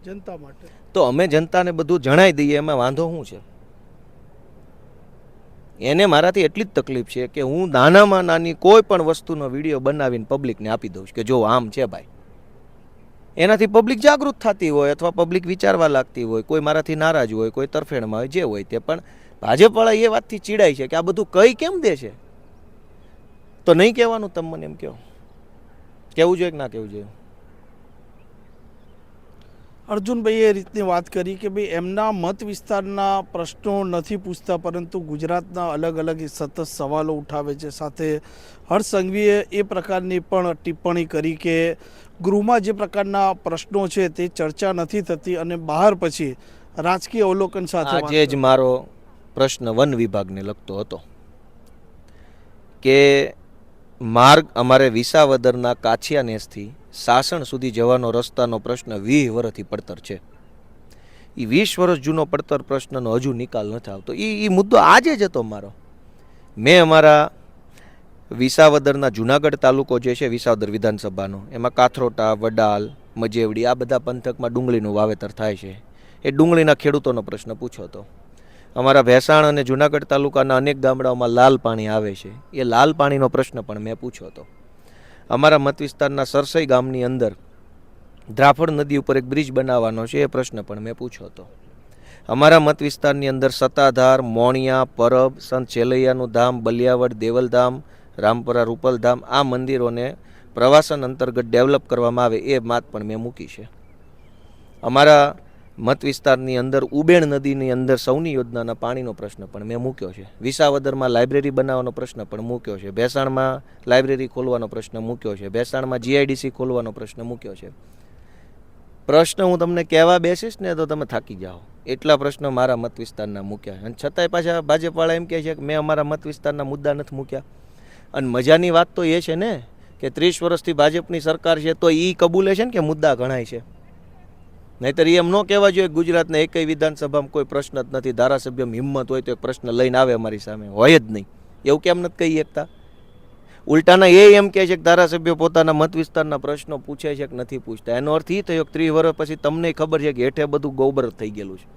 જનતા માટે. તો અમે જનતાને બધું જણાવી દઈએ, એમાં વાંધો શું છે? એને મારાથી એટલી જ તકલીફ છે કે હું નાનામાં નાની કોઈ પણ વસ્તુનો વિડીયો બનાવીને પબ્લિકને આપી દઉં છું કે જો આમ છે ભાઈ. એનાથી પબ્લિક જાગૃત થતી હોય અથવા પબ્લિક વિચારવા લાગતી હોય, કોઈ મારાથી નારાજ હોય, કોઈ તરફેણમાં હોય, જે હોય તે. પણ ભાજપવાળા એ વાતથી ચીડાય છે કે આ બધું કઈ કેમ દે છે? તો નહીં કહેવાનું, તમે મને એમ કહો. કહેવું જોઈએ કે ના કહેવું જોઈએ? અર્જુનભાઈએ એ રીતની વાત કરી કે ભાઈ એમના મત વિસ્તારના પ્રશ્નો નથી પૂછતા, પરંતુ ગુજરાતના અલગ અલગ સતત સવાલો ઉઠાવે છે. સાથે હર્ષ સંઘવીએ એ પ્રકારની પણ ટિપ્પણી કરી કે ગૃહમાં જે પ્રકારના પ્રશ્નો છે તે ચર્ચા નથી થતી અને બહાર પછી રાજકીય અવલોકન સાથે વાત આજે જ મારો પ્રશ્ન વન વિભાગને લગતો હતો કે માર્ગ અમારે વિસાવદરના કાછિયા નેસથી સાસણ સુધી જવાનો રસ્તાનો પ્રશ્ન 20 વર્ષથી પડતર છે. એ 20 વર્ષ જૂનો પડતર પ્રશ્નનો હજુ નિકાલ નથી આવતો. એ મુદ્દો આજે જ હતો મારો. મેં અમારા વિસાવદરના જુનાગઢ તાલુકો જે છે, વિસાવદર વિધાનસભાનો, એમાં કાથરોટા, વડાલ, મજેવડી આ બધા પંથકમાં ડુંગળીનું વાવેતર થાય છે. એ ડુંગળીના ખેડૂતોનો પ્રશ્ન પૂછ્યો હતો. અમારા ભેસાણ અને જુનાગઢ તાલુકાના અનેક ગામડાઓમાં લાલ પાણી આવે છે, એ લાલ પાણીનો પ્રશ્ન પણ મેં પૂછ્યો હતો. અમારા મત વિસ્તારના સરસઈ ગામની અંદર દ્રાફડ નદી ઉપર એક બ્રિજ બનાવવાનો છે, એ પ્રશ્ન પણ મેં પૂછ્યો હતો. અમારા મત વિસ્તારની અંદર સત્તાધાર, મોણિયા, પરબ, સંત છેલૈયાનું ધામ, બલિયાવડ, દેવલધામ, રામપરા, રૂપલધામ આ મંદિરોને પ્રવાસન અંતર્ગત ડેવલપ કરવામાં આવે એ વાત પણ મેં મૂકી છે. અમારા મત વિસ્તારની અંદર ઉબેણ નદીની અંદર સૌની યોજનાના પાણીનો પ્રશ્ન પણ મેં મૂક્યો છે. વિસાવદરમાં લાઇબ્રેરી બનાવવાનો પ્રશ્ન પણ મૂક્યો છે. ભેસાણમાં લાઇબ્રેરી ખોલવાનો પ્રશ્ન મૂક્યો છે. ભેસાણમાં જીઆઈડીસી ખોલવાનો પ્રશ્ન મૂક્યો છે. પ્રશ્ન હું તમને કહેવા બેસીશ ને તો તમે થાકી જાઓ, એટલા પ્રશ્નો મારા મત વિસ્તારના મૂક્યા છે. અને છતાંય પાછા ભાજપવાળા એમ કહે છે કે મેં અમારા મત વિસ્તારના મુદ્દા નથી મૂક્યા. અને મજાની વાત તો એ છે ને કે 30 વર્ષથી ભાજપની સરકાર છે તો એ કબૂલે છે ને કે મુદ્દા ઘણાય છે. નહીંતર એમ ન કહેવા જોઈએ ગુજરાતના એકય વિધાનસભામાં કોઈ પ્રશ્ન જ નથી, ધારાસભ્યમાં હિંમત હોય તો એક પ્રશ્ન લઈને આવે અમારી સામે, હોય જ નહીં. એવું કેમ નથી કહી શકતા? ઉલટાના એમ કહે છે કે ધારાસભ્યો પોતાના મત વિસ્તારના પ્રશ્નો પૂછે છે કે નથી પૂછતા. એનો અર્થ એ થયો કે 30 વર્ષ પછી તમને ખબર છે કે હેઠે બધું ગોબર થઈ ગયેલું છે.